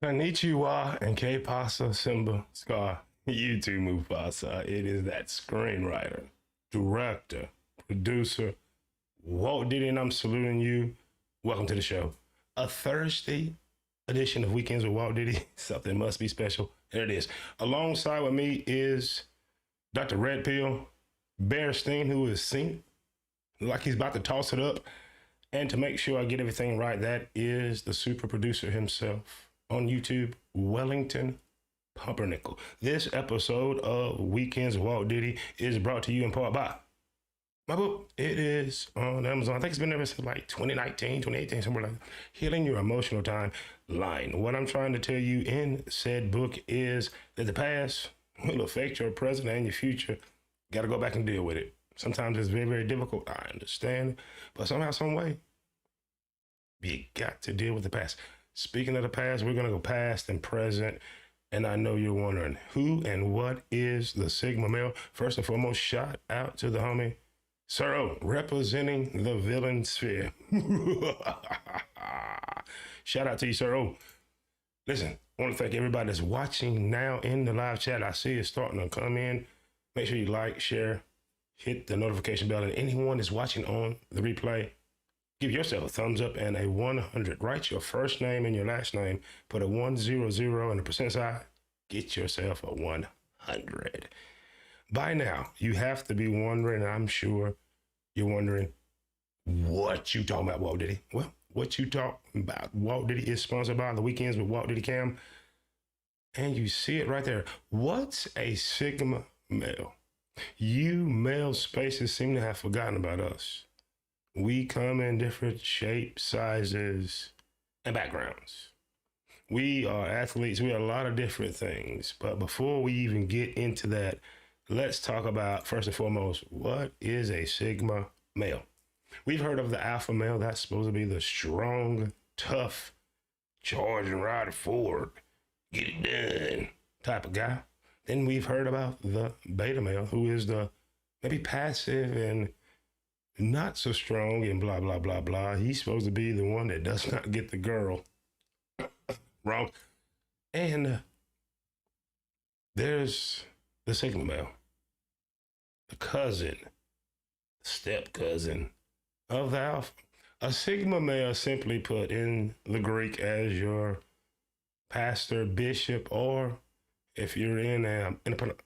Konnichiwa and K-Pasa Simba Scar YouTube Mufasa. It is that screenwriter, director, producer, Walt Diddy, and I'm saluting you. Welcome to the show. A Thursday edition of Weekends with Walt Diddy. Something must be special. There it is. Alongside with me is Dr. Red Pill, Bear Steen, who is seen like he's about to toss it up. And to make sure I get everything right, that is the super producer himself on YouTube, Wellington Pumpernickel. This episode of Weekends with Walt Diddy is brought to you in part by my book. It is on Amazon. I think it's been there since like 2019, 2018, somewhere like that. Healing Your Emotional Timeline. What I'm trying to tell you in said book is that the past will affect your present and your future. Got to go back and deal with it. Sometimes it's very, very difficult. I understand. But somehow, some way, you got to deal with the past. Speaking of the past, we're going to go past and present. And I know you're wondering who and what is the Sigma male. First and foremost, shout out to the homie, Sir O, representing the villain sphere. Shout out to you, Sir O. Listen, I want to thank everybody that's watching now in the live chat. I see it's starting to come in. Make sure you like, share, hit the notification bell. And anyone that's watching on the replay, give yourself a thumbs up and a 100. Write your first name and your last name. Put a 100 in the percent side. Get yourself a 100. By now, you have to be wondering, I'm sure you're wondering, what you talking about, Walt Diddy? Well, what you talk about, Walt Diddy is sponsored by the Weekends with Walt Diddy Cam. And you see it right there. What's a Sigma male? You male spaces seem to have forgotten about us. We come in different shapes, sizes, and backgrounds. We are athletes. We are a lot of different things. But before we even get into that, let's talk about, first and foremost, what is a Sigma male? We've heard of the alpha male. That's supposed to be the strong, tough, charge and ride forward, get it done type of guy. Then we've heard about the beta male, who is the maybe passive and not so strong and blah, blah, blah, blah. He's supposed to be the one that does not get the girl. Wrong. And there's the Sigma male, the cousin, step cousin of the alpha. A Sigma male, simply put in the Greek, as your pastor, bishop, or if you're in a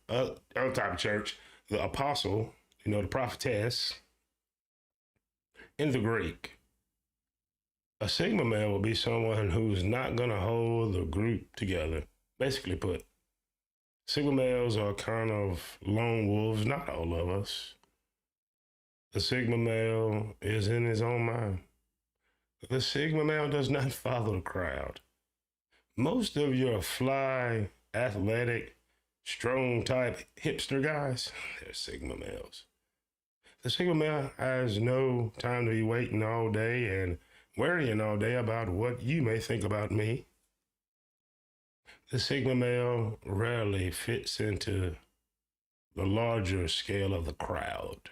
other type of church, the apostle, the prophetess. In the Greek, a Sigma male will be someone who's not going to hold the group together. Basically put, Sigma males are kind of lone wolves, not all of us. The Sigma male is in his own mind. The Sigma male does not follow the crowd. Most of your fly, athletic, strong type hipster guys, they're Sigma males. The Sigma male has no time to be waiting all day and worrying all day about what you may think about me. The Sigma male rarely fits into the larger scale of the crowd.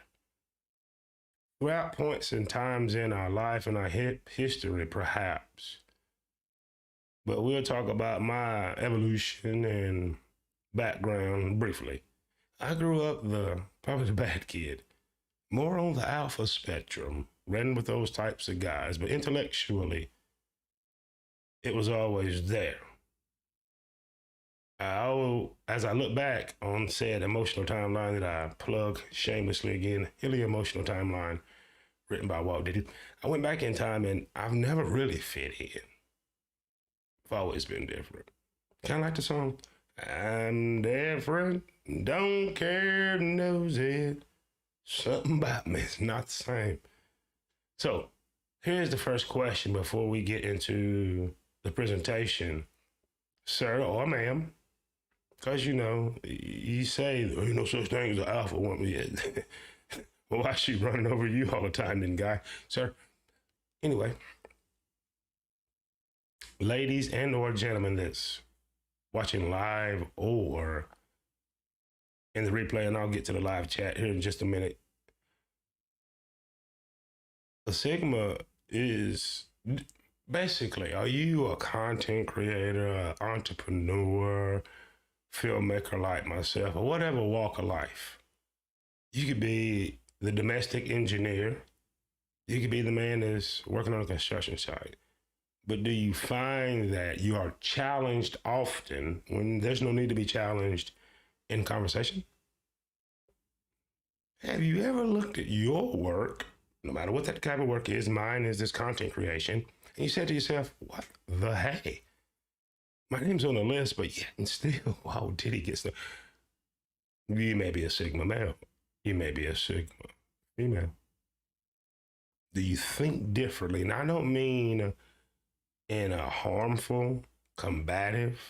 Throughout points and times in our life and our history, perhaps. But we'll talk about my evolution and background briefly. I grew up probably the bad kid. More on the alpha spectrum, ran with those types of guys, but intellectually, it was always there. As I look back on said emotional timeline that I plug shamelessly again, Healing Your Emotional Timeline, written by Walt Diddy, I went back in time and I've never really fit in. I've always been different. Kind of like the song, I'm different, don't care, knows it. Something about me is not the same. So here's the first question before we get into the presentation. Sir or ma'am, because you say there ain't no such thing as an alpha woman yet. Well, why is she running over you all the time then, guy? Sir, anyway, ladies and or gentlemen that's watching live or in the replay, and I'll get to the live chat here in just a minute. The Sigma is Basically, are you a content creator, an entrepreneur, filmmaker like myself, or whatever walk of life? You could be the domestic engineer. You could be the man that's working on a construction site. But do you find that you are challenged often when there's no need to be challenged in conversation? Have you ever looked at your work, no matter what that type of work is? Mine is this content creation. And you said to yourself, what the hey? My name's on the list, but yet and still, Walt Diddy gets the. You may be a Sigma male. You may be a Sigma female. Do you think differently? And I don't mean in a harmful, combative,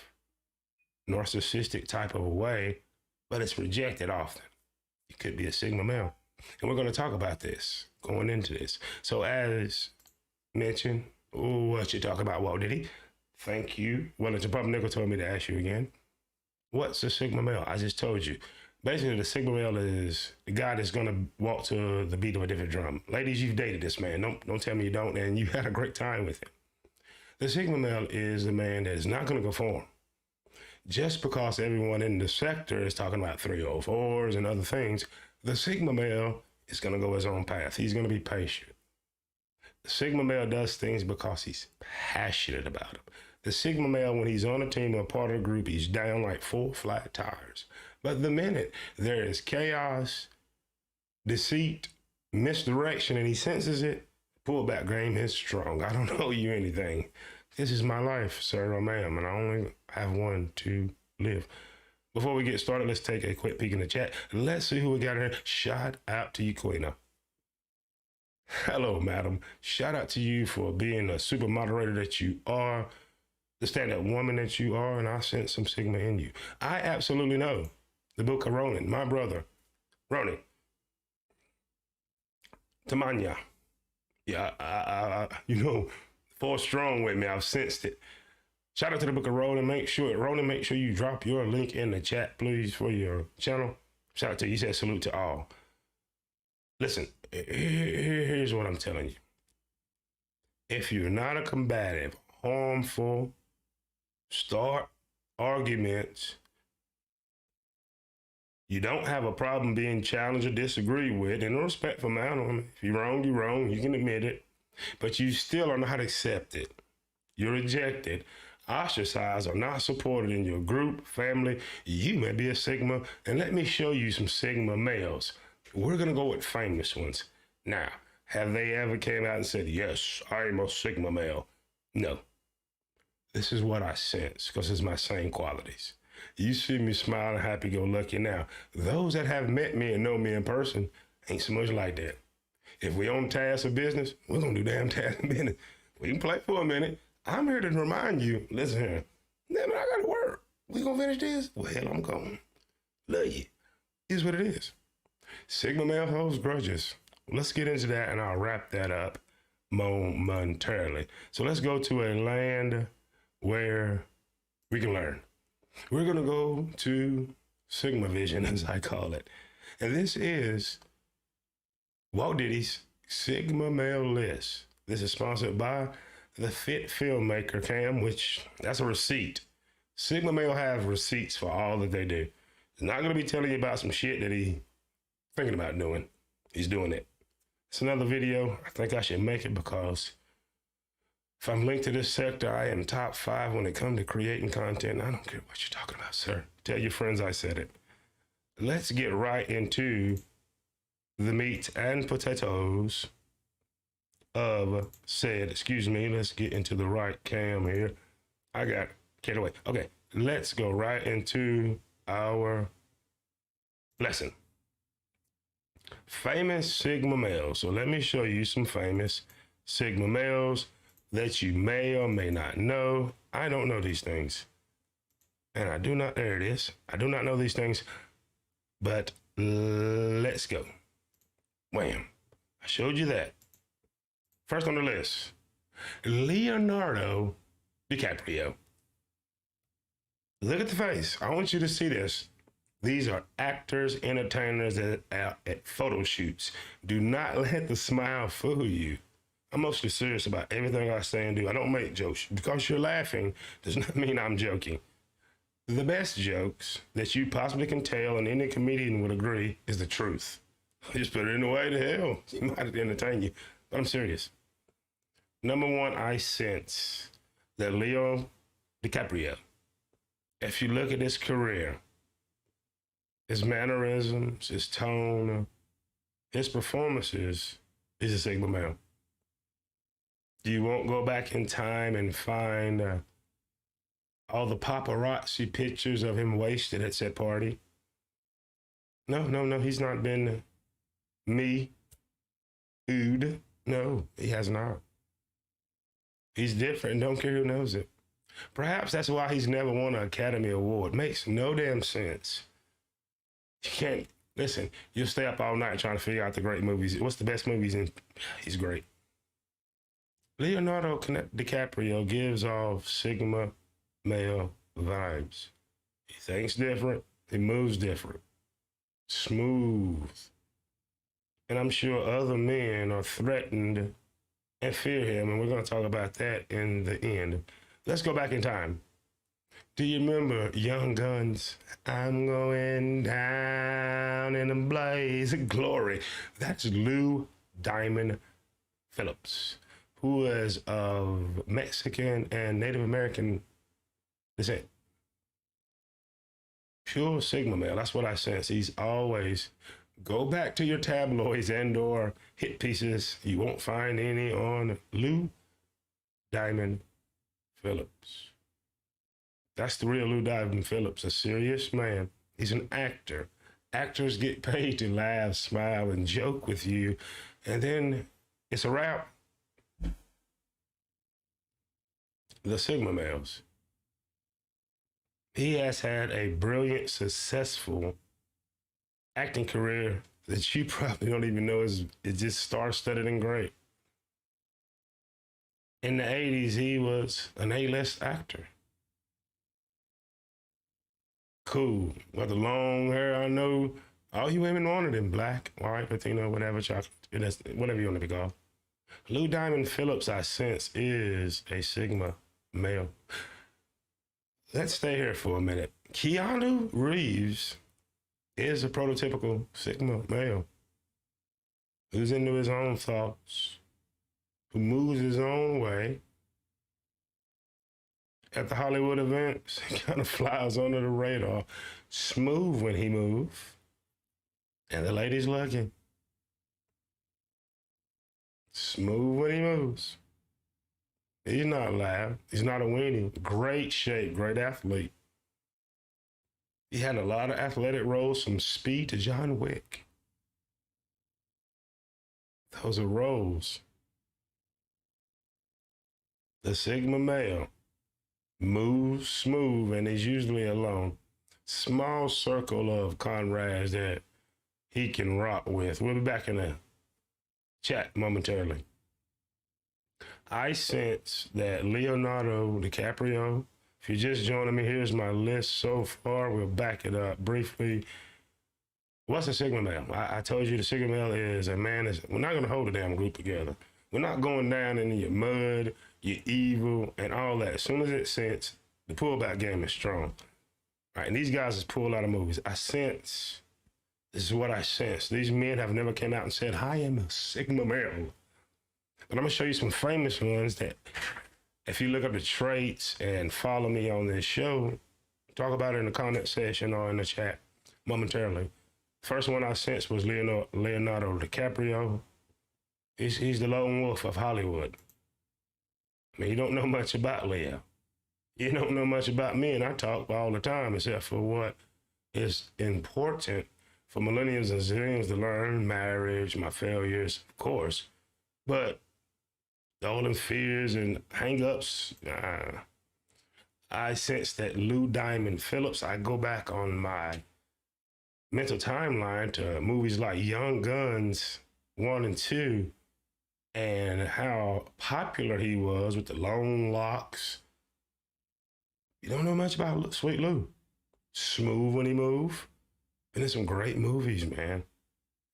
narcissistic type of a way, but it's rejected often. You could be a Sigma male. And we're going to talk about this going into this. So as mentioned, what you talk about, Walt Diddy? Thank you. Wellington Pumpernickel told me to ask you again. What's a Sigma male? I just told you. Basically, the Sigma male is the guy that's going to walk to the beat of a different drum. Ladies, you've dated this man. Don't tell me you don't, and you had a great time with him. The Sigma male is the man that is not going to conform. Just because everyone in the sector is talking about 304s and other things, the Sigma male is going to go his own path. He's going to be patient. The Sigma male does things because he's passionate about them. The Sigma male, when he's on a team or part of a group, he's down like 4 flat tires. But the minute there is chaos, deceit, misdirection, and he senses it, pullback game is strong. I don't owe you anything. This is my life, sir or ma'am, and I only have one to live. Before we get started, let's take a quick peek in the chat. Let's see who we got here. Shout out to you, Queena. Hello, madam. Shout out to you for being a super moderator that you are, the stand-up woman that you are, and I sense some Sigma in you. I absolutely know the book of Ronan, my brother, Ronan. Tamanya. Yeah, I you know, 4 strong with me. I've sensed it. Shout out to the book of Ronan. Make sure you drop your link in the chat, please, for your channel. Shout out to you. He said salute to all. Listen, here's what I'm telling you. If you're not a combative, harmful, start arguments, you don't have a problem being challenged or disagreed with, in a respectful manner. If you're wrong, you're wrong. You can admit it. But you still are not accepted. You're rejected, ostracized, or not supported in your group, family. You may be a Sigma. And let me show you some Sigma males. We're going to go with famous ones. Now, have they ever came out and said, yes, I'm a Sigma male? No. This is what I sense, because it's my same qualities. You see me smiling, happy-go-lucky now. Those that have met me and know me in person ain't so much like that. If we on task of business, we're going to do damn task of business. We can play for a minute. I'm here to remind you, listen here, man, I got to work. We going to finish this? Well, hell, I'm going. Love you. Here's what it is. Sigma male holds grudges. Let's get into that, and I'll wrap that up momentarily. So let's go to a land where we can learn. We're going to go to Sigma Vision, as I call it. And this is Walt Diddy's Sigma Male List. This is sponsored by the Fit Filmmaker Cam, which that's a receipt. Sigma Male have receipts for all that they do. He's not going to be telling you about some shit that he's thinking about doing. He's doing it. It's another video. I think I should make it because if I'm linked to this sector, I am top 5 when it comes to creating content. I don't care what you're talking about, sir. Tell your friends I said it. Let's get right into the meat and potatoes of said, excuse me, let's get into the right cam here. I got carried away. Okay, let's go right into our lesson. Famous Sigma males. So let me show you some famous Sigma males that you may or may not know. I don't know these things. And I do not, there it is. I do not know these things, but let's go. Wham. I showed you that. First on the list, Leonardo DiCaprio. Look at the face. I want you to see this. These are actors, entertainers that are at photo shoots. Do not let the smile fool you. I'm mostly serious about everything I say and do. I don't make jokes. Because you're laughing does not mean I'm joking. The best jokes that you possibly can tell, and any comedian would agree, is the truth. Just put it in the way to hell. You might entertain you, but I'm serious. Number one, I sense that Leo DiCaprio, if you look at his career, his mannerisms, his tone, his performances, is a Sigma male. You won't go back in time and find all the paparazzi pictures of him wasted at said party. No, he's not been me, Ood. No, he has not. He's different. Don't care who knows it. Perhaps that's why he's never won an Academy Award. Makes no damn sense. You can't, listen, you'll stay up all night trying to figure out the great movies. What's the best movies? And he's great. Leonardo DiCaprio gives off Sigma male vibes. He thinks different. He moves different. Smooth. And I'm sure other men are threatened and fear him, and we're going to talk about that in the end. Let's go back in time. Do you remember Young Guns? I'm going down in a blaze of glory. That's Lou Diamond Phillips, who is of Mexican and Native American descent. Pure Sigma male. That's what I sense. He's always, go back to your tabloids and or hit pieces. You won't find any on Lou Diamond Phillips. That's the real Lou Diamond Phillips, a serious man. He's an actor. Actors get paid to laugh, smile, and joke with you, and then it's a wrap. The Sigma males. He has had a brilliant, successful acting career that you probably don't even know is just star-studded and great. In the 80s, he was an A-list actor. Cool. With the long hair, I know all you women wanted him. Black, white, Latino, whatever, chocolate, whatever you want to be called. Lou Diamond Phillips, I sense, is a Sigma male. Let's stay here for a minute. Keanu Reeves is a prototypical Sigma male who's into his own thoughts, who moves his own way. At the Hollywood events, he kind of flies under the radar, smooth when he moves, and the ladies like him. Smooth when he moves. He's not loud. He's not a weenie. Great shape, great athlete. He had a lot of athletic roles, from Speed to John Wick. Those are roles. The Sigma male moves smooth and is usually alone. Small circle of comrades that he can rock with. We'll be back in the chat momentarily. I sense that Leonardo DiCaprio, if you're just joining me, here's my list so far. We'll back it up briefly. What's a Sigma male? I told you the Sigma male is a man we're not going to hold a damn group together. We're not going down into your mud, your evil, and all that. As soon as it sense, the pullback game is strong. All right, and these guys just pull out of movies. I sense, this is what I sense. These men have never come out and said, I am a Sigma male. But I'm going to show you some famous ones that, if you look up the traits and follow me on this show, talk about it in the comment section or in the chat momentarily. First one I sensed was Leonardo DiCaprio. He's the lone wolf of Hollywood. I mean, you don't know much about Leo. You don't know much about me, and I talk all the time, except for what is important for millennials and zillions to learn: marriage, my failures, of course, but all them fears and hang-ups. I sense that Lou Diamond Phillips, I go back on my mental timeline to movies like Young Guns 1 and 2, and how popular he was with the long locks. You don't know much about Sweet Lou. Smooth when he moved. And there's some great movies, man.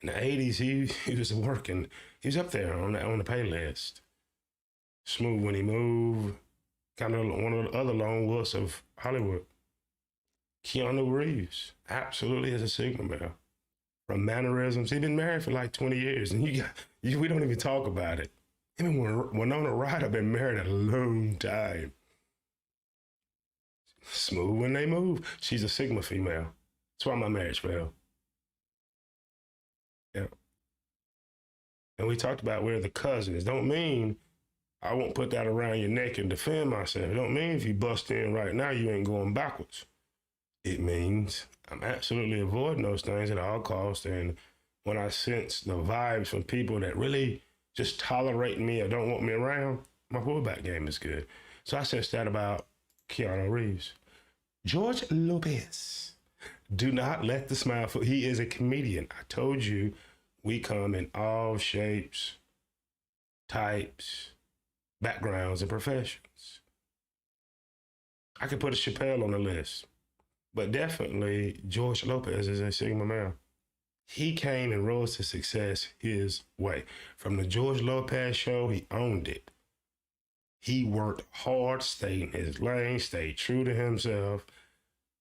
In the 80s, he was working. He was up there on the pay list. smooth when he moved, kind of one of the other lone wolves of Hollywood. Keanu Reeves absolutely is a Sigma male. From mannerisms, he's been married for like 20 years, and we don't even talk about it. Even Winona Ryder been married a long time. Smooth when they move. She's a Sigma female. That's why my marriage failed. Yeah. And we talked about we're the cousins. Don't mean I won't put that around your neck and defend myself. It don't mean if you bust in right now, you ain't going backwards. It means I'm absolutely avoiding those things at all costs. And when I sense the vibes from people that really just tolerate me or don't want me around, my pullback game is good. So I sense that about Keanu Reeves. George Lopez. Do not let the smile fool. He is a comedian. I told you we come in all shapes, types, backgrounds, and professions. I could put a Chappelle on the list, but definitely George Lopez is a Sigma male. He came and rose to success his way. From the George Lopez show, he owned it. He worked hard, stayed in his lane, stayed true to himself.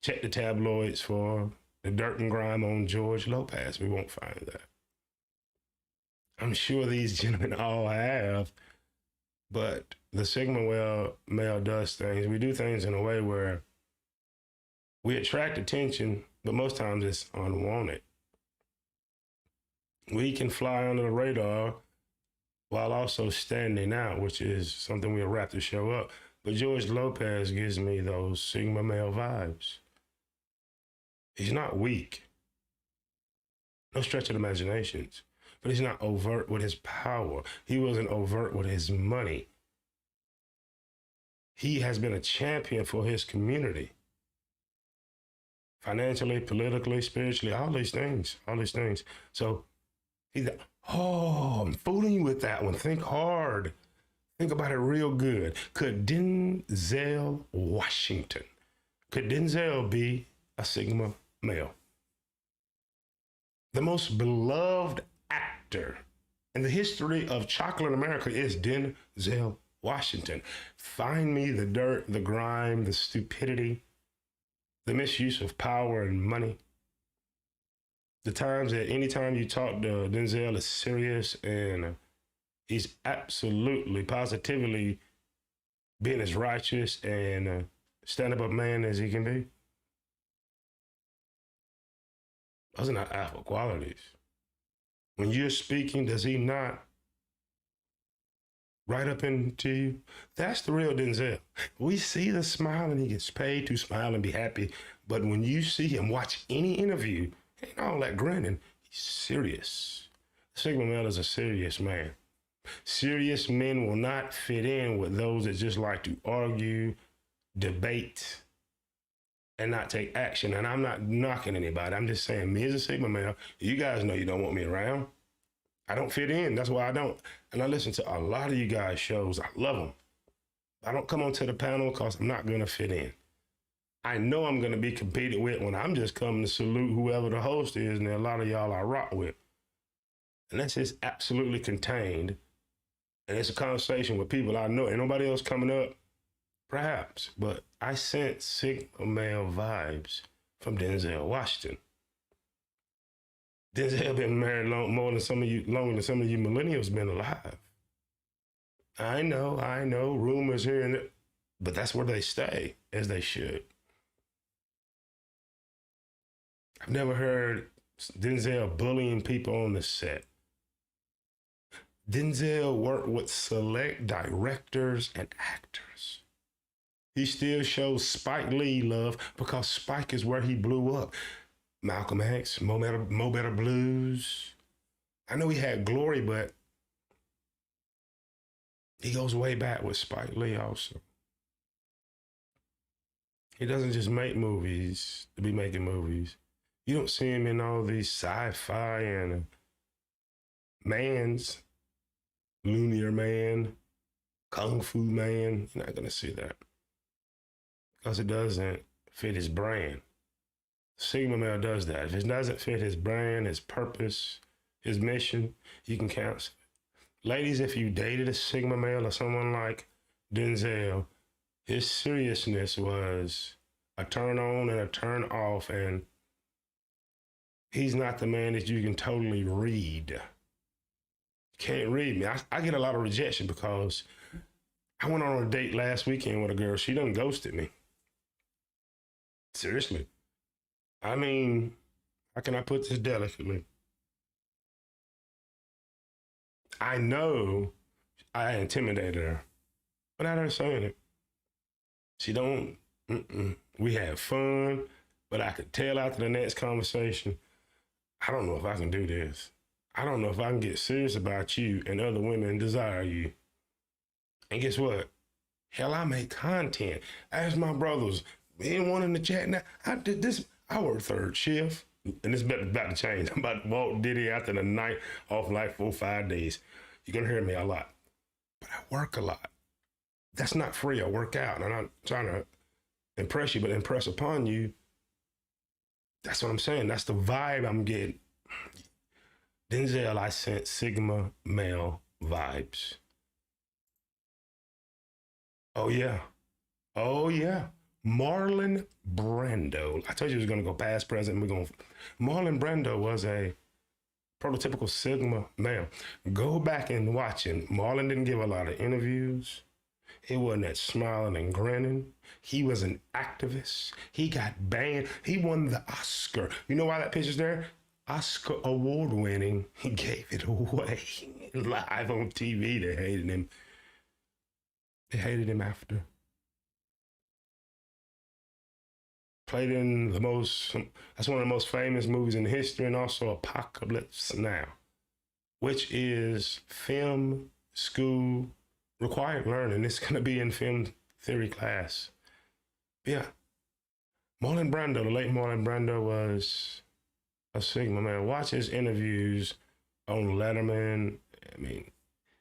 Check the tabloids for the dirt and grime on George Lopez. We won't find that. I'm sure these gentlemen all have, but the Sigma male does things. We do things in a way where we attract attention, but most times it's unwanted. We can fly under the radar while also standing out, which is something we'll wrap the show up. But George Lopez gives me those Sigma male vibes. He's not weak. No stretch of the imaginations. But he's not overt with his power. He wasn't overt with his money. He has been a champion for his community. Financially, politically, spiritually, all these things. So he's like, oh, I'm fooling you with that one. Think hard. Think about it real good. Could Denzel Washington, could Denzel be a Sigma male? The most beloved actor in the history of chocolate America is Denzel Washington. Find me the dirt, the grime, the stupidity, the misuse of power and money. The times that anytime you talk to Denzel is serious and he's absolutely, positively being as righteous and stand-up man as he can be. Those are not alpha qualities. When you're speaking, does he not right up into you? That's the real Denzel. We see the smile and he gets paid to smile and be happy. But when you see him watch any interview, ain't all that grinning. He's serious. Sigma male is a serious man. Serious men will not fit in with those that just like to argue, debate, and not take action. And I'm not knocking anybody. I'm just saying, me as a Sigma male, you guys know you don't want me around. I don't fit in. That's why I don't. And I listen to a lot of you guys' shows. I love them. I don't come onto the panel because I'm not going to fit in. I know I'm going to be competed with when I'm just coming to salute whoever the host is, and there are a lot of y'all I rock with. And that's just absolutely contained. And it's a conversation with people I know. Ain't nobody else coming up, perhaps. But I sense Sigma male vibes from Denzel Washington. Denzel been married longer than some of you millennials been alive. I know, rumors here and there, but that's where they stay, as they should. I've never heard Denzel bullying people on the set. Denzel worked with select directors and actors. He still shows Spike Lee love because Spike is where he blew up. Malcolm X, Mo Better Blues. I know he had glory, but he goes way back with Spike Lee also. He doesn't just make movies to be making movies. You don't see him in all these sci-fi and Man's, Lunar Man, Kung Fu Man. You're not going to see that because it doesn't fit his brand. Sigma male does that. If it doesn't fit his brand, his purpose, his mission, you can cancel it. Ladies, if you dated a Sigma male or someone like Denzel, his seriousness was a turn on and a turn off, and he's not the man that you can totally read. Can't read me. I get a lot of rejection because I went on a date last weekend with a girl. She done ghosted me. Seriously. I mean, how can I put this delicately? I know I intimidated her without her saying it. She don't, we had fun, but I could tell after the next conversation, I don't know if I can do this. I don't know if I can get serious about you and other women desire you. And guess what? Hell, I make content. Ask my brothers. Anyone in the chat now? I did this. I work third shift. And it's about to change. I'm about Walt Diddy after the night off like 4 or 5 days. You're going to hear me a lot. But I work a lot. That's not free. I work out. And I'm not trying to impress you, but impress upon you. That's what I'm saying. That's the vibe I'm getting. Denzel, I sent Sigma male vibes. Oh, yeah. Oh, yeah. Marlon Brando. I told you he was going to go past, present. Marlon Brando was a prototypical Sigma male. Go back and watch him. Marlon didn't give a lot of interviews. He wasn't that smiling and grinning. He was an activist. He got banned. He won the Oscar. You know why that picture's there? Oscar award winning. He gave it away live on TV. They hated him. They hated him after. Played in that's one of the most famous movies in history, and also Apocalypse Now, which is film school required learning. It's going to be in film theory class. Yeah. Marlon Brando, the late Marlon Brando, was a Sigma man. Watch his interviews on Letterman. I mean,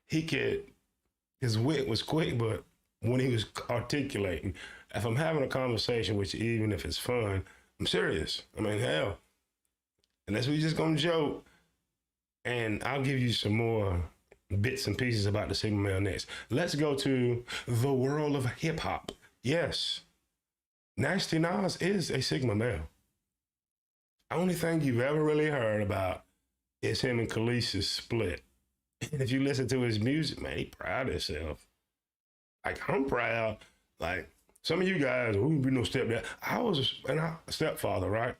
his wit was quick, but when he was articulating, if I'm having a conversation with you, even if it's fun, I'm serious. I mean, hell, unless we just gonna joke, and I'll give you some more bits and pieces about the Sigma male next. Let's go to the world of hip hop. Yes, Nasty Nas is a Sigma male. Only thing you've ever really heard about is him and Khaleesi's split. And if you listen to his music, man, he proud of himself. Like, I'm proud. Like, some of you guys, who be no stepdad. I was a stepfather, right?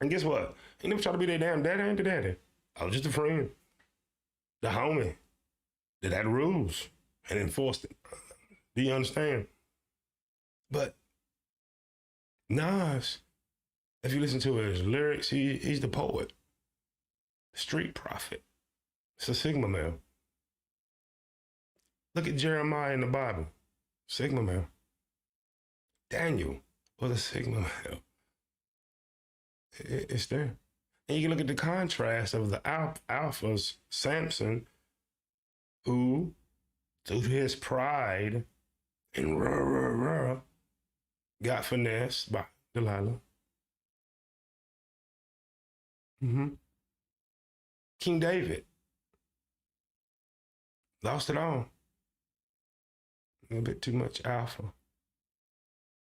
And guess what? He never tried to be their damn daddy, ain't the daddy. I was just a friend. The homie that had rules and enforced it. Do you understand? But Nas, if you listen to his lyrics, he's the poet, street prophet. It's a Sigma male. Look at Jeremiah in the Bible, Sigma male. Daniel was a Sigma male. It's there. And you can look at the contrast of the alphas, Samson, who, through his pride and got finessed by Delilah. King David lost it all. A little bit too much alpha.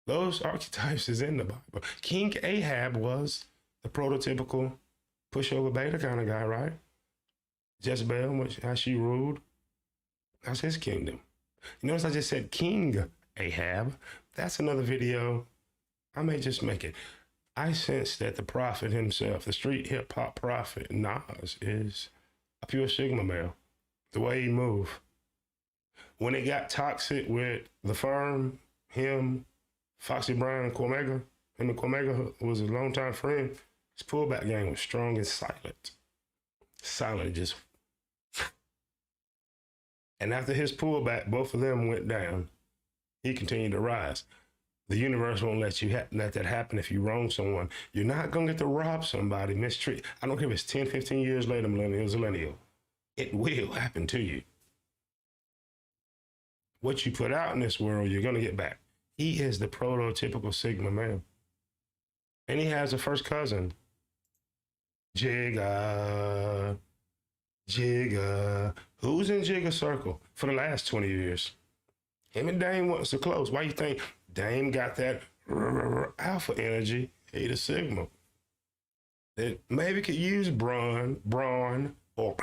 Those archetypes is in the Bible. King Ahab was the prototypical pushover beta kind of guy, right? Jezebel, how she ruled. That's his kingdom. You notice I just said King Ahab. That's another video. I may just make it. I sense that the prophet himself, the street hip hop prophet, Nas, is a pure Sigma male. The way he move. When it got toxic with the firm, him, Foxy Brown, and Cormega, him and Cormega was a longtime friend, his pullback game was strong and silent. Silent, just. And after his pullback, both of them went down. He continued to rise. The universe won't let that happen if you wrong someone. You're not going to get to rob somebody, mistreat. I don't care if it's 10, 15 years later, millennial. It will happen to you. What you put out in this world, you're going to get back. He is the prototypical Sigma man. And he has a first cousin, Jigga. Jigga. Who's in Jigga circle for the last 20 years? Him and Dame wants to close. Why you think Dame got that alpha energy? He the Sigma. That maybe could use brawn, or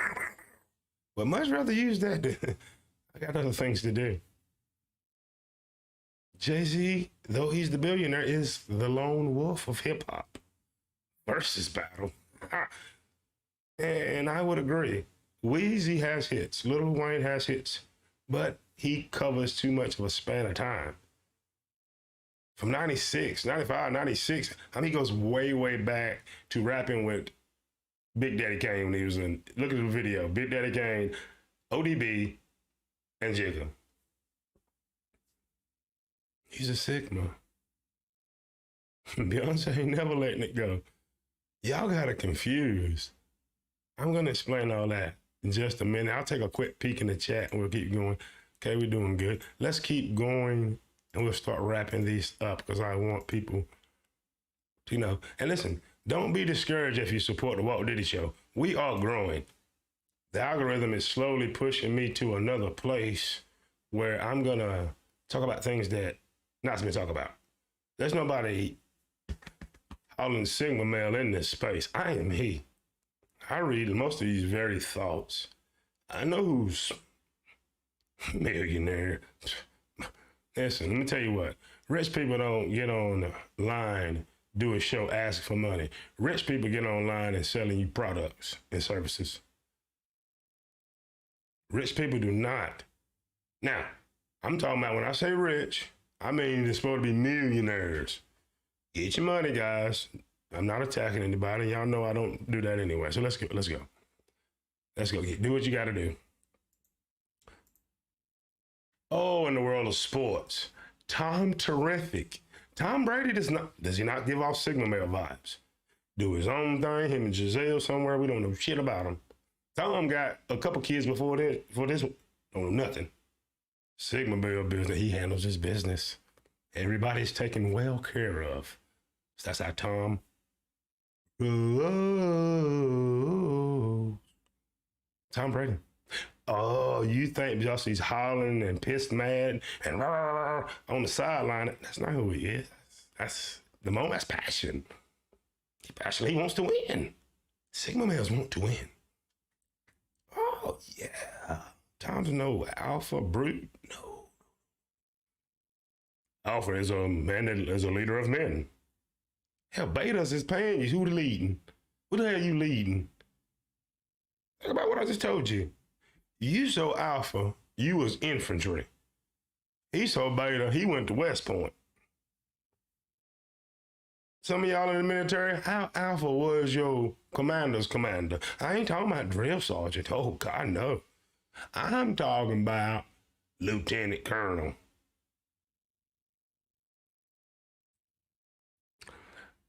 but much rather use that than I got other things to do. Jay-Z, though he's the billionaire, is the lone wolf of hip hop versus battle. And I would agree. Weezy has hits, Lil Wayne has hits, but he covers too much of a span of time. From 96, 95, 96, I mean, he goes way, way back to rapping with Big Daddy Kane when he was in, look at the video, Big Daddy Kane, ODB, and Jigga. He's a Sigma. Beyonce ain't never letting it go. Y'all got it confused. I'm going to explain all that in just a minute. I'll take a quick peek in the chat and we'll keep going. Okay, we're doing good. Let's keep going and we'll start wrapping these up because I want people to know. And listen, don't be discouraged if you support the Walt Diddy Show. We are growing. The algorithm is slowly pushing me to another place where I'm going to talk about things that not to be talk about. There's nobody howling Sigma male in this space. I am he. I read most of these very thoughts. I know who's millionaire. Listen, let me tell you what. Rich people don't get online, do a show, ask for money. Rich people get online and selling you products and services. Rich people do not. Now, I'm talking about when I say rich, I mean it's supposed to be millionaires. Get your money, guys. I'm not attacking anybody. Y'all know I don't do that anyway. So let's go. Let's go. Let's go. Do what you got to do. Oh, in the world of sports, Tom Terrific. Tom Brady does he not give off Sigma male vibes? Do his own thing. Him and Giselle somewhere. We don't know shit about him. Tom got a couple kids before this. Don't know nothing. Sigma male business. He handles his business. Everybody's taken well care of. So that's how Tom. Tom Brady. Oh, you think just he's hollering and pissed mad and on the sideline? That's not who he is. That's the moment. That's passion. He passionate. He wants to win. Sigma males want to win. Oh yeah. Tom's no alpha brute. No. Alpha is a man that is a leader of men. Hell, betas is paying you. Who the leading? What the hell you leading? Think about what I just told you. You so alpha, you was infantry. He so beta, he went to West Point. Some of y'all in the military, how alpha was your commander's commander? I ain't talking about drill sergeant. Oh, God, no. I'm talking about lieutenant colonel.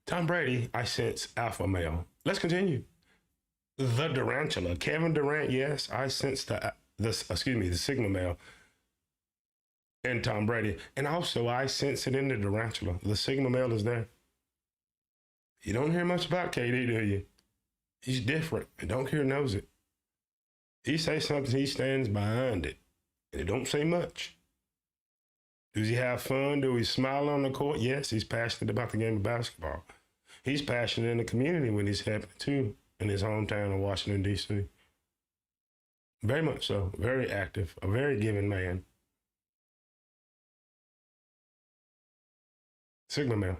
Tom Brady, I sense alpha male. Let's continue. The Durantula, Kevin Durant, yes, I sense the Sigma male in Tom Brady. And also I sense it in the Durantula. The Sigma male is there. You don't hear much about KD, do you? He's different and don't care knows it. He says something, he stands behind it. And it don't say much. Does he have fun? Do he smile on the court? Yes, he's passionate about the game of basketball. He's passionate in the community when he's happy too, in his hometown of Washington, D.C. Very much so. Very active. A very giving man. Sigma male.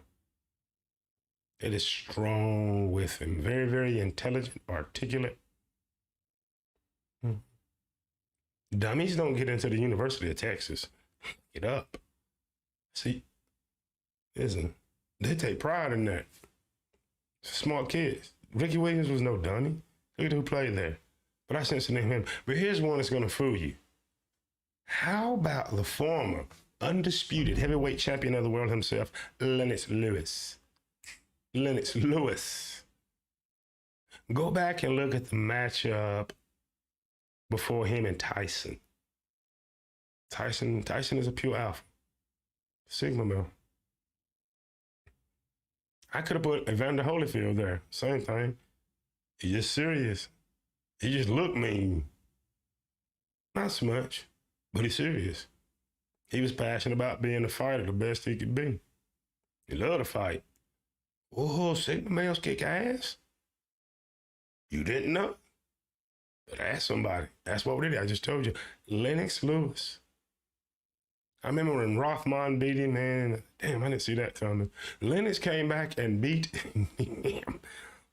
It is strong with him. Very, very intelligent, articulate. Dummies don't get into the University of Texas. Get up. See, listen, they take pride in that. Smart kids. Ricky Williams was no dummy. Look at who played there. But I sense the name him. But here's one that's going to fool you. How about the former undisputed heavyweight champion of the world himself, Lennox Lewis? Lennox Lewis. Go back and look at the matchup before him and Tyson. Tyson is a pure alpha. Sigma male. I could have put Evander Holyfield there. Same thing. He's just serious. He just looked mean. Not so much, but he's serious. He was passionate about being a fighter the best he could be. He loved to fight. Whoa, Sigma males kick ass? You didn't know? But ask somebody. That's what we did. I just told you. Lennox Lewis. I remember when Rothman beat him, man. Damn, I didn't see that coming. Lennox came back and beat him.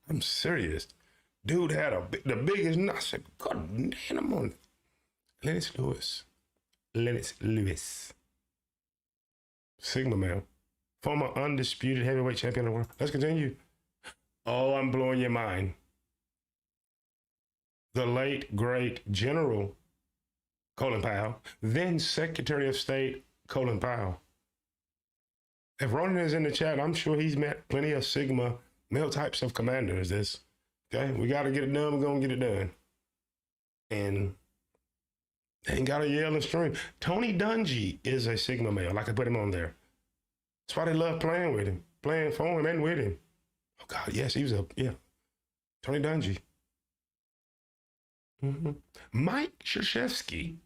I'm serious. Dude had the biggest nut. I said, God damn, I'm on Lennox Lewis. Lennox Lewis. Sigma male. Former undisputed heavyweight champion of the world. Let's continue. Oh, I'm blowing your mind. The late, great General Colin Powell, then Secretary of State Colin Powell. If Ronan is in the chat, I'm sure he's met plenty of Sigma male types of commanders. Okay, we got to get it done. We're going to get it done. And they ain't got to yell and scream. Tony Dungy is a Sigma male. Like I put him on there. That's why they love playing with him, playing for him and with him. Oh, God, yes, he was Tony Dungy. Mike Krzyzewski,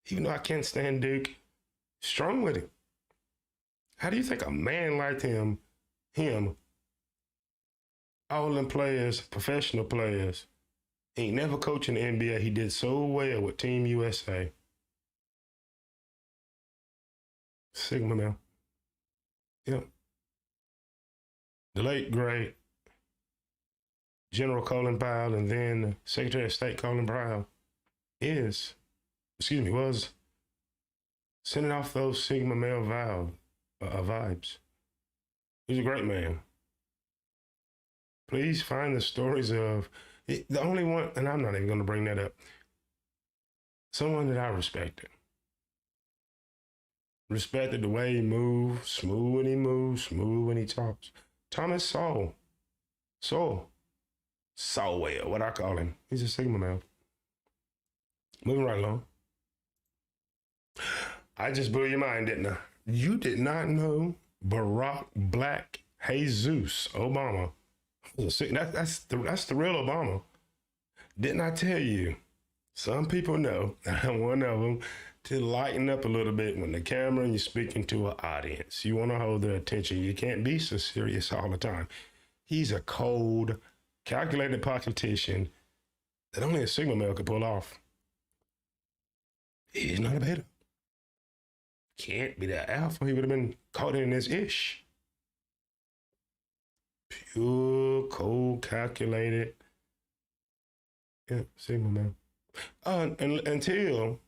even though I can't stand Duke, strong with him. How do you think a man like him, all them players, professional players, ain't never coaching the NBA, he did so well with Team USA? Sigma male. Yep. The late, great General Colin Powell and then Secretary of State Colin Powell was sending off those Sigma male vibes. He's a great man. Please find the stories of the only one, and I'm not even going to bring that up. Someone that I respected. Respected the way he moved, smooth when he moves, smooth when he talks. Thomas Sowell. Sowell, what I call him. He's a Sigma male. Moving right along. I just blew your mind, didn't I? You did not know Barack Black Jesus Obama. That's the real Obama. Didn't I tell you? Some people know, I'm one of them, to lighten up a little bit when the camera and you're speaking to an audience. You want to hold their attention. You can't be so serious all the time. He's a cold, calculated politician that only a Sigma male could pull off. He's not a beta. Can't be that alpha. He would have been caught in this ish. Pure, cold, calculated. Yeah, Sigma male. And until,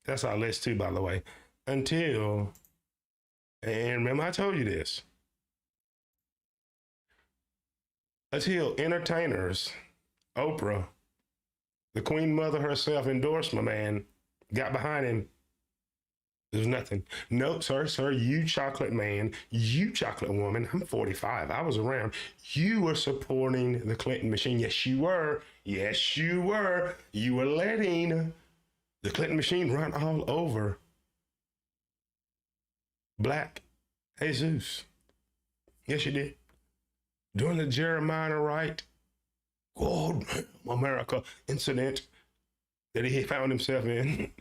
that's our list too, by the way. Until, and remember I told you this. Until entertainers, Oprah, the Queen Mother herself endorsed my man, got behind him, there's nothing. No, sir, you chocolate man, you chocolate woman, I'm 45, I was around. You were supporting the Clinton machine. Yes, you were. Yes, you were. You were letting the Clinton machine run all over Black Jesus. Yes, you did. During the Jeremiah Wright, God, America incident that he found himself in.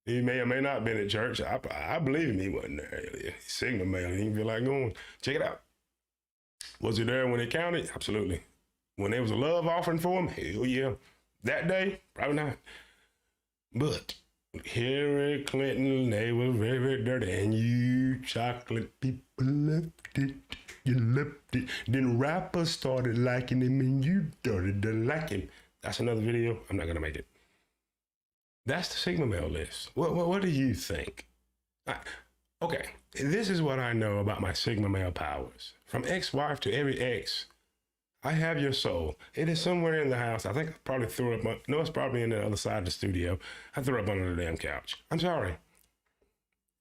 He may or may not have been at church. I believe him. He wasn't there. He's Sigma male. He didn't feel like going. Check it out. Was he there when it counted? Absolutely. When there was a love offering for him? Hell yeah. That day? Probably not. But Hillary Clinton, they were very, very dirty. And you chocolate people left it. You left it. Then rappers started liking him and you started to like him. That's another video. I'm not going to make it. That's the Sigma male list. What do you think? Okay, this is what I know about my Sigma male powers. From ex-wife to every ex, I have your soul. It is somewhere in the house. I think I probably threw it up. No, it's probably in the other side of the studio. I threw it up under the damn couch. I'm sorry.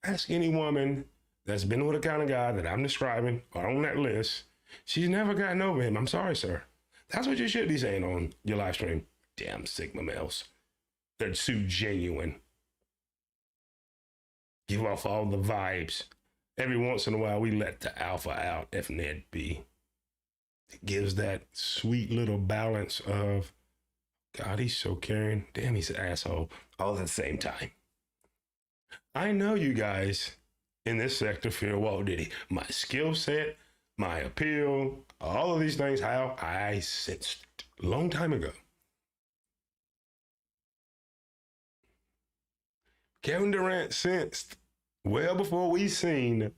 Ask any woman that's been with a kind of guy that I'm describing or on that list. She's never gotten over him. I'm sorry, sir. That's what you should be saying on your live stream. Damn Sigma males. They're too genuine. Give off all the vibes. Every once in a while, we let the alpha out if need be. It gives that sweet little balance of God, he's so caring. Damn, he's an asshole all at the same time. I know you guys in this sector fear Walt Diddy. My skill set, my appeal, all of these things, how I sensed a long time ago. Kevin Durant sensed well before we seen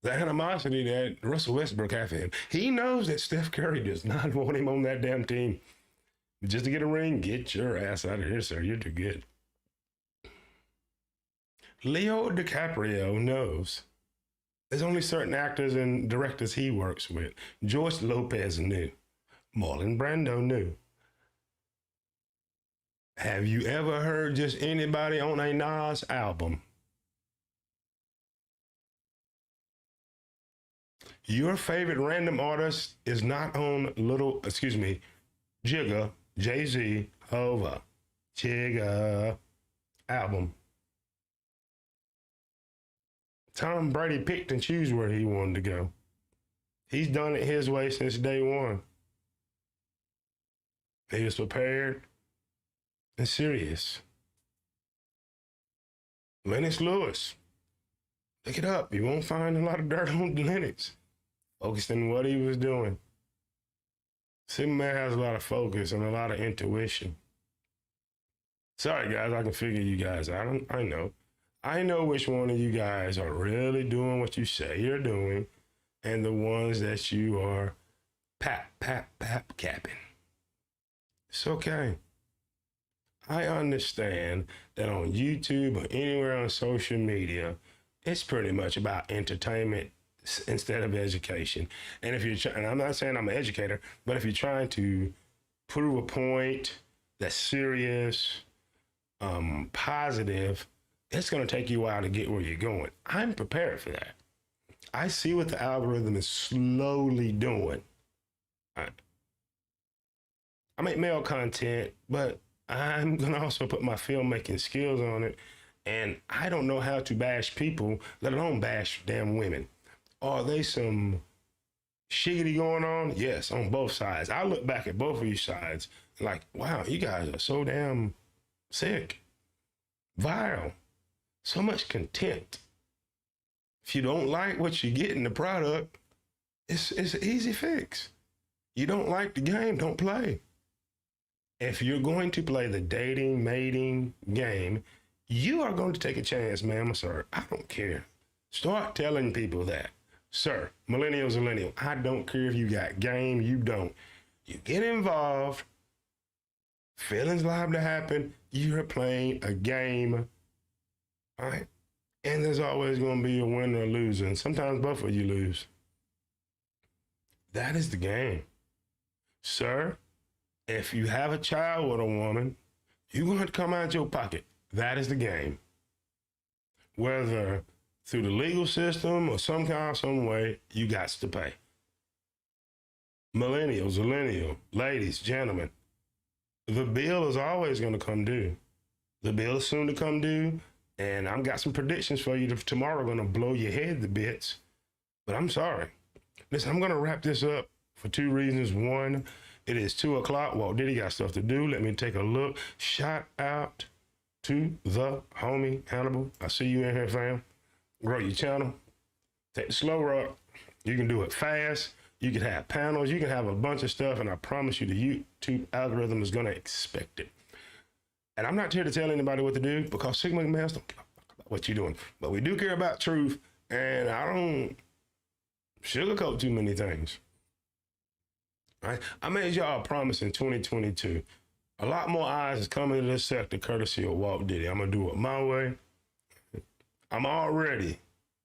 the animosity that Russell Westbrook had for him. He knows that Steph Curry does not want him on that damn team. Just to get a ring, get your ass out of here, sir. You're too good. Leo DiCaprio knows there's only certain actors and directors he works with. George Lopez knew. Marlon Brando knew. Have you ever heard just anybody on a Nas album? Your favorite random artist is not on Jigga, Jay-Z, Hova, Jigga album. Tom Brady picked and chose where he wanted to go. He's done it his way since day one. He was prepared and serious. Lennox Lewis, look it up. You won't find a lot of dirt on Lennox. Focused on what he was doing. Superman has a lot of focus and a lot of intuition. Sorry, guys, I can figure you guys out. I know. I know which one of you guys are really doing what you say you're doing and the ones that you are capping. It's okay. I understand that on YouTube or anywhere on social media, it's pretty much about entertainment instead of education. And if you're trying, and I'm not saying I'm an educator, but if you're trying to prove a point that's serious, positive, it's going to take you a while to get where you're going. I'm prepared for that. I see what the algorithm is slowly doing. I make male content, but I'm going to also put my filmmaking skills on it. And I don't know how to bash people, let alone bash damn women. Are they some shiggity going on? Yes, on both sides. I look back at both of you sides like, wow, you guys are so damn sick, vile, so much contempt. If you don't like what you get in the product, it's an easy fix. You don't like the game, don't play. If you're going to play the dating, mating game, you are going to take a chance, ma'am or sir. I don't care. Start telling people that. Sir, millennials, I don't care if you got game, you don't. You get involved, feelings liable to happen, you're playing a game, all right? And there's always going to be a winner or loser, and sometimes both of you lose. That is the game. Sir, if you have a child with a woman, you're going to come out your pocket. That is the game. Whether through the legal system or some way, you got to pay. Millennial, ladies, gentlemen, the bill is always going to come due. The bill is soon to come due, and I've got some predictions for you tomorrow going to blow your head to bits, but I'm sorry. Listen, I'm going to wrap this up for two reasons. One, it is 2:00. Walt Diddy got stuff to do. Let me take a look. Shout out to the homie Hannibal. I see you in here, fam. Grow your channel. Take the slow rock. You can do it fast. You can have panels. You can have a bunch of stuff, and I promise you the YouTube algorithm is going to expect it. And I'm not here to tell anybody what to do because Sigma males don't care about what you're doing. But we do care about truth, and I don't sugarcoat too many things. All right? I made y'all a promise in 2022. A lot more eyes is coming to this sector courtesy of Walt Diddy. I'm going to do it my way. I'm already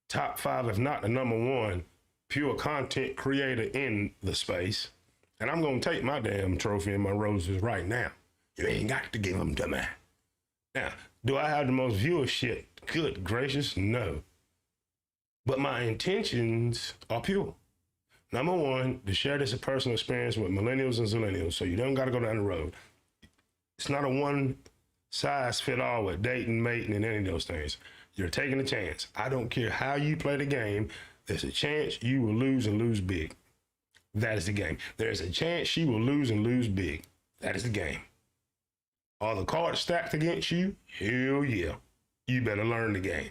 top 5, if not the #1, pure content creator in the space. And I'm going to take my damn trophy and my roses right now. You ain't got to give them to me. Now, do I have the most viewership? Good gracious, no. But my intentions are pure. #1, to share this personal experience with millennials and zillennials, so you don't got to go down the road. It's not a one-size-fit-all with dating, mating, and any of those things. You're taking a chance. I don't care how you play the game. There's a chance you will lose and lose big. That is the game. There's a chance she will lose and lose big. That is the game. Are the cards stacked against you? Hell yeah. You better learn the game.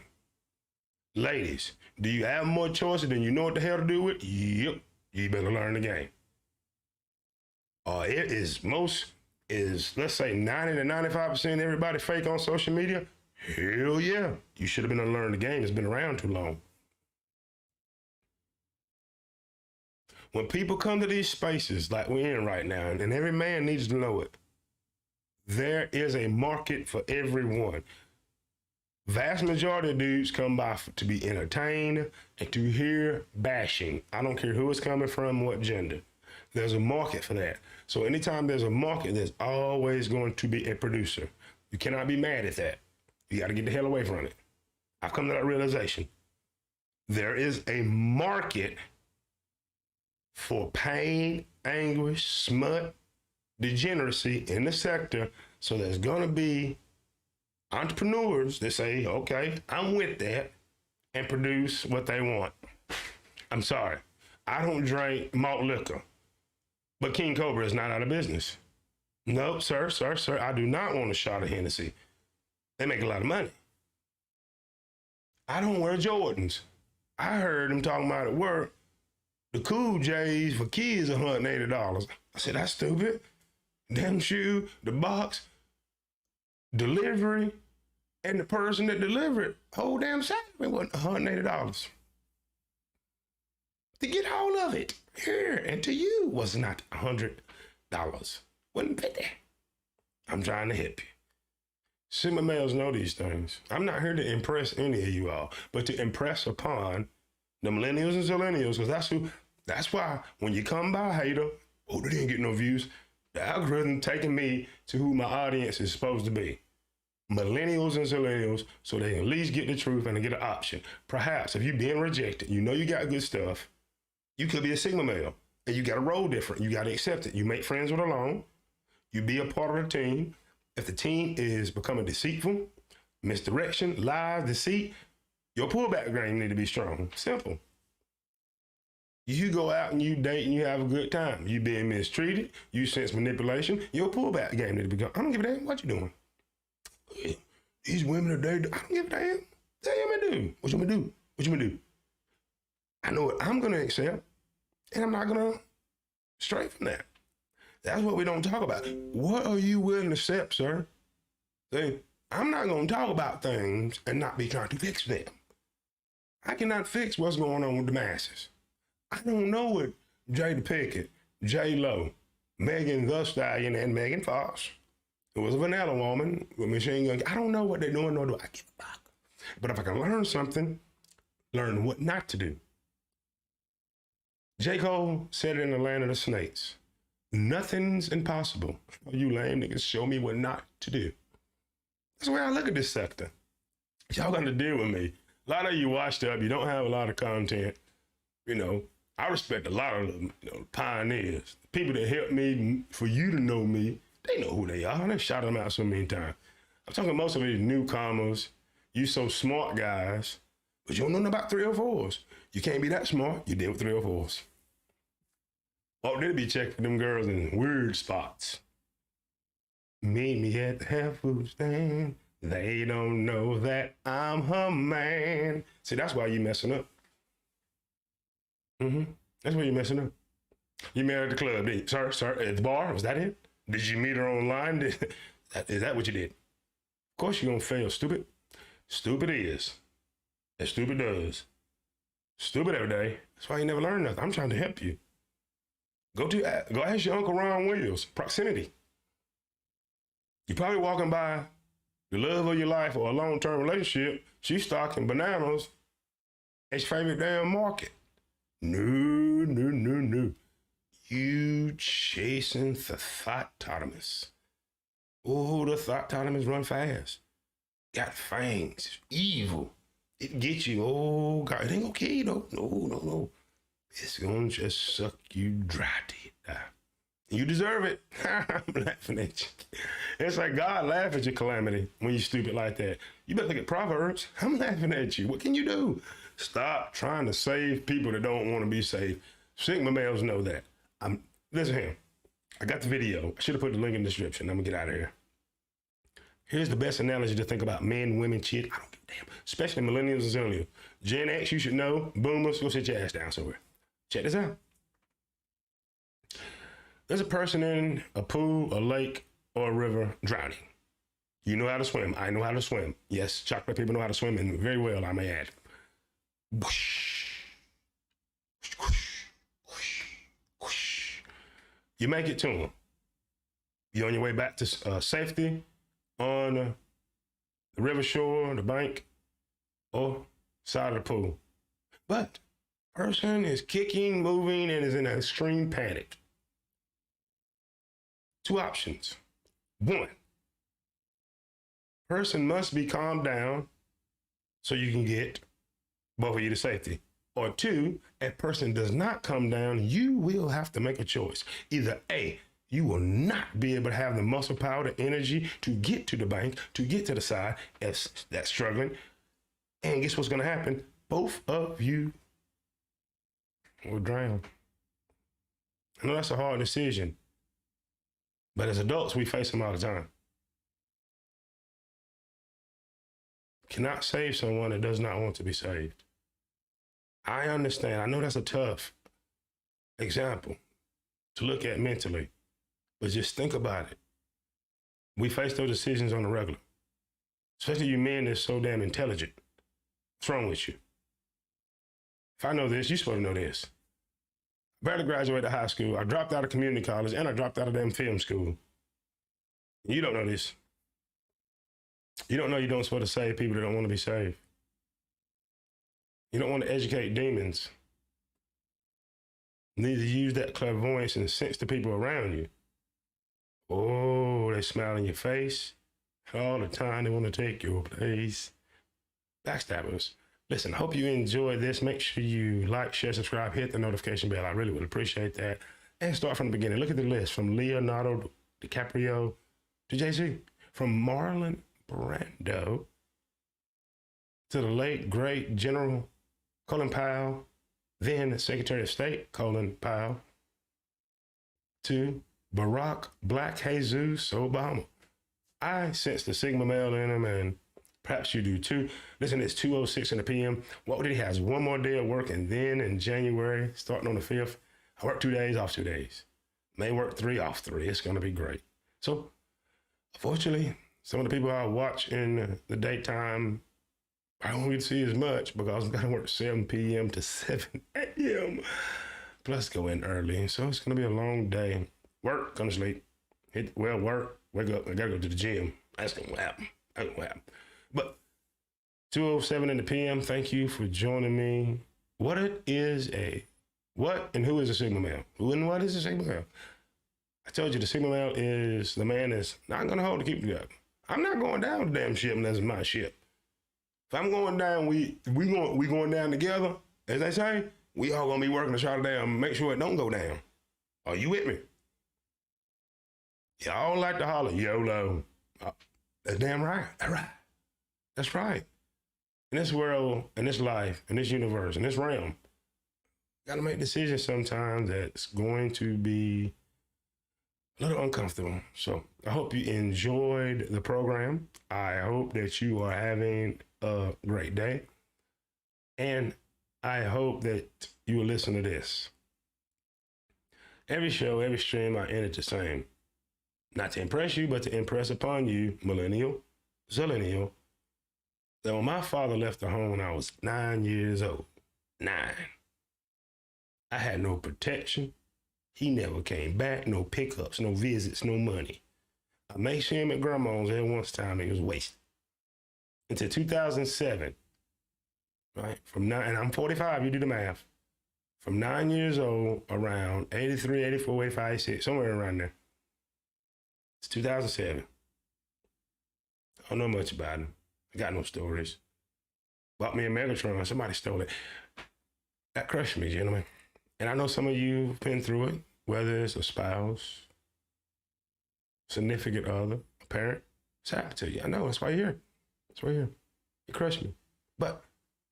Ladies, do you have more choices than you know what the hell to do with? Yep. You better learn the game. Let's say 90 to 95% everybody fake on social media. Hell yeah. You should have been able to learn the game. It's been around too long. When people come to these spaces like we're in right now, and every man needs to know it, there is a market for everyone. Vast majority of dudes come by to be entertained and to hear bashing. I don't care who it's coming from, what gender. There's a market for that. So anytime there's a market, there's always going to be a producer. You cannot be mad at that. You got to get the hell away from it. I've come to that realization. There is a market for pain, anguish, smut, degeneracy in the sector. So there's going to be entrepreneurs that say, okay, I'm with that, and produce what they want. I'm sorry. I don't drink malt liquor, but King Cobra is not out of business. No, sir. I do not want a shot of Hennessy. They make a lot of money. I don't wear Jordans. I heard them talking about at work, the Cool J's for kids are $180. I said, that's stupid. Damn shoe, the box, delivery, and the person that delivered whole damn salary wasn't $180. To get all of it here and to you was not $100. Wasn't 50. I'm trying to help you. Sigma males know these things. I'm not here to impress any of you all, but to impress upon the millennials and zillennials, because that's why when you come by, hater, they didn't get no views. The algorithm taking me to who my audience is supposed to be. Millennials and zillennials, so they at least get the truth and they get an option. Perhaps if you're being rejected, you know you got good stuff, you could be a Sigma male and you got to roll different. You got to accept it. You make friends with alone. You be a part of the team. If the team is becoming deceitful, misdirection, lies, deceit, your pullback game need to be strong. Simple. You go out and you date and you have a good time. You being mistreated, you sense manipulation, your pullback game need to be gone. I don't give a damn what you doing. These women are dating. I don't give a damn. Tell me to do. What you want me to do? What you want me to do? I know what I'm going to accept, and I'm not going to stray from that. That's what we don't talk about. What are you willing to accept, sir? See, I'm not going to talk about things and not be trying to fix them. I cannot fix what's going on with the masses. I don't know what Jada Pinkett, J-Lo, Megan Thee Stallion, and Megan Fox, who was a vanilla woman with machine gun. I don't know what they're doing, nor do I give a fuck. But if I can learn something, learn what not to do. J. Cole said it in the Land of the Snakes. Nothing's impossible. You lame niggas, show me what not to do. That's the way I look at this sector. Y'all got to deal with me. A lot of you washed up. You don't have a lot of content. You know, I respect a lot of them, pioneers. People that helped me, for you to know me, they know who they are. I shot them out so many times. I'm talking most of these newcomers. You so smart guys, but you don't know nothing about 304s. You can't be that smart. You deal with 304s. Walt Diddy be checking them girls in weird spots. Meet me at the health food stand. They don't know that I'm her man. See, that's why you messing up. That's why you messing up. You met her at the club, did you? Sir, at the bar, was that it? Did you meet her online? Is that what you did? Of course you're gonna fail, stupid. Stupid is. As stupid does. Stupid every day. That's why you never learn nothing. I'm trying to help you. Go ask your Uncle Ron Williams. Proximity. You're probably walking by the love of your life or a long-term relationship. She's stocking bananas. It's your favorite damn market. No. You chasing the thototomus. Oh, the thototomus run fast. Got fangs. Evil. It gets you. Oh, God. It ain't gonna kill you, though. No. It's gonna just suck you dry till you die. You deserve it. I'm laughing at you. It's like God laugh at your calamity when you stupid like that. You better look at Proverbs. I'm laughing at you. What can you do? Stop trying to save people that don't want to be saved. Sigma males know that. Listen here. I got the video. I should have put the link in the description. I'm gonna get out of here. Here's the best analogy to think about men, women, kids. I don't give a damn. Especially millennials and zillennials. Gen X, you should know. Boomers, go sit your ass down somewhere. Check this out. There's a person in a pool, a lake, or a river drowning. You know how to swim. I know how to swim. Yes, chocolate people know how to swim, and very well, I may add. Whoosh, whoosh, whoosh, whoosh. You make it to them. You're on your way back to safety on the river shore, the bank, or side of the pool. But person is kicking, moving, and is in an extreme panic. Two options. One, person must be calmed down so you can get both of you to safety. Or two, a person does not calm down, you will have to make a choice. Either A, you will not be able to have the muscle power, the energy to get to the bank, to get to the side as that's struggling. And guess what's going to happen? Both of you will drown. I know that's a hard decision, but as adults, we face them all the time. Cannot save someone that does not want to be saved. I understand. I know that's a tough example to look at mentally, but just think about it. We face those decisions on the regular, especially you men that's so damn intelligent. What's wrong with you? If I know this, you're supposed to know this. I barely graduated high school. I dropped out of community college, and I dropped out of damn film school. You don't know this. You don't know you don't supposed to save people that don't want to be saved. You don't want to educate demons. You need to use that clairvoyance and sense the people around you. Oh, they smile in your face. All the time they want to take your place. Backstabbers. Listen, I hope you enjoyed this. Make sure you like, share, subscribe, hit the notification bell. I really would appreciate that. And start from the beginning. Look at the list from Leonardo DiCaprio to Jay-Z. From Marlon Brando to the late, great General Colin Powell, then Secretary of State Colin Powell, to Barack Black Jesus Obama. I sense the Sigma male in him, and perhaps you do too. Listen, it's 2:06 in the PM. Walt Diddy has one more day of work, and then in January, starting on the 5th, I work 2 days, off 2 days. May work 3, off 3. It's going to be great. So, unfortunately, some of the people I watch in the daytime, I don't get to see as much because I've got to work 7 p.m. to 7 a.m. Plus go in early. So it's going to be a long day. Work, come to sleep. Work, wake up. I got to go to the gym. That's going to happen. That's going to happen. But 2:07 in the PM, thank you for joining me. What and who is a Sigma male? Who and what is a Sigma male? I told you the Sigma male is the man that's not going to hold the keep together. I'm not going down the damn ship unless it's my ship. If I'm going down, we going down together. As they say, we all gonna be working to try to damn make sure it don't go down. Are you with me? Y'all like to holler, YOLO. That's damn right. That's right. That's right. In this world, in this life, in this universe, in this realm, gotta make decisions sometimes that's going to be a little uncomfortable. So I hope you enjoyed the program. I hope that you are having a great day. And I hope that you will listen to this. Every show, every stream, I end it the same. Not to impress you, but to impress upon you, millennial, zillennial, that when my father left the home when I was 9 years old, 9, I had no protection. He never came back, no pickups, no visits, no money. I may see him at grandma's every once time, he was wasted. Until 2007, right? From 9, and I'm 45, you do the math. From 9 years old, around 83, 84, 85, 86, somewhere around there. It's 2007. I don't know much about him. I got no stories. Bought me a Megatron, somebody stole it. That crushed me, gentlemen. And I know some of you have been through it, whether it's a spouse, significant other, a parent. It's happened to you. I know, that's why you're here. That's why you're here. It crushed me. But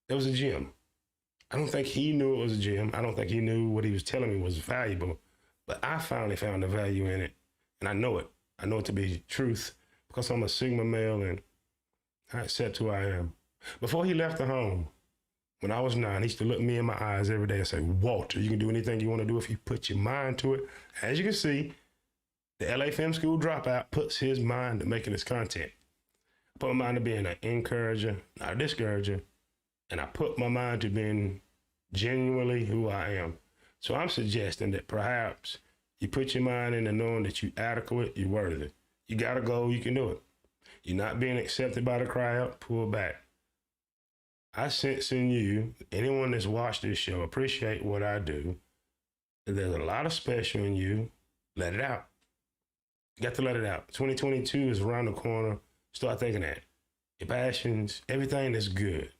it was a gym. I don't think he knew it was a gym. I don't think he knew what he was telling me was valuable. But I finally found the value in it. And I know it. I know it to be truth because I'm a Sigma male and I accept who I am. Before he left the home, when I was 9, he used to look me in my eyes every day and say, Walter, you can do anything you want to do if you put your mind to it. As you can see, the LA Film School dropout puts his mind to making his content. I put my mind to being an encourager, not a discourager. And I put my mind to being genuinely who I am. So I'm suggesting that perhaps you put your mind into knowing that you're adequate, you're worthy. You got a goal, you can do it. You're not being accepted by the crowd, pull back. I sense in you, anyone that's watched this show, appreciate what I do. There's a lot of special in you. Let it out. You got to let it out. 2022 is around the corner. Start thinking that. Your passions, everything that's good,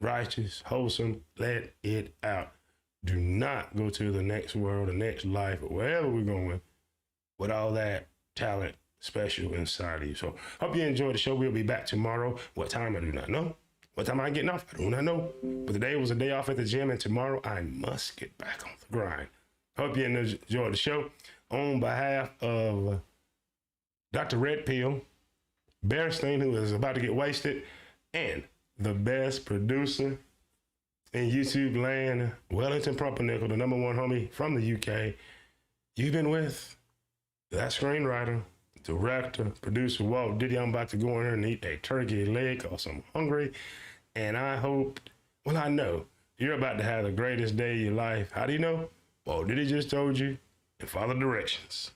righteous, wholesome, let it out. Do not go to the next world, the next life, or wherever we're going with all that talent special inside of you. So hope you enjoyed the show. We'll be back tomorrow. What time, I do not know. What time am I getting off? I do not know. But today was a day off at the gym, and tomorrow I must get back on the grind. Hope you enjoyed the show. On behalf of Dr. Red Pill, Bearstein, who is about to get wasted, and the best producer in YouTube land, Wellington Pumpernickel, the #1 homie from the UK. You've been with that screenwriter, director, producer, Walt Diddy. I'm about to go in here and eat a turkey leg because I'm hungry. And I hope, well, I know you're about to have the greatest day of your life. How do you know? Walt Diddy just told you, and follow directions.